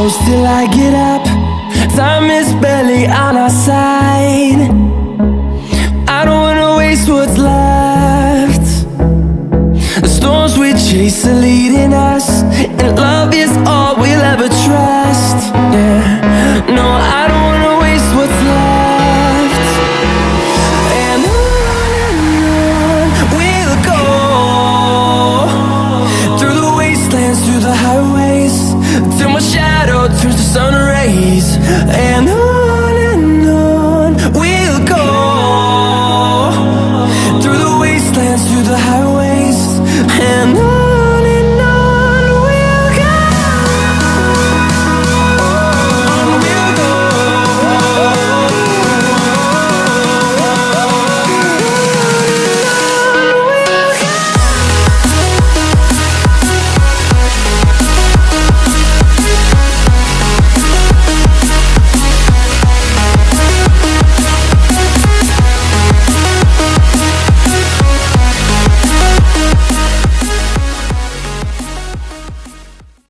close till I get up. Time is barely on our side. I don't wanna waste what's left. The storms we chase are leading us, and love is all we'll ever trust. Yeah, no, I don't wanna waste what's left. And on we'll go, through the wastelands, through the highways, till my shadow turns to sun rays. And on we'll go, through the wastelands, through the highways, and on.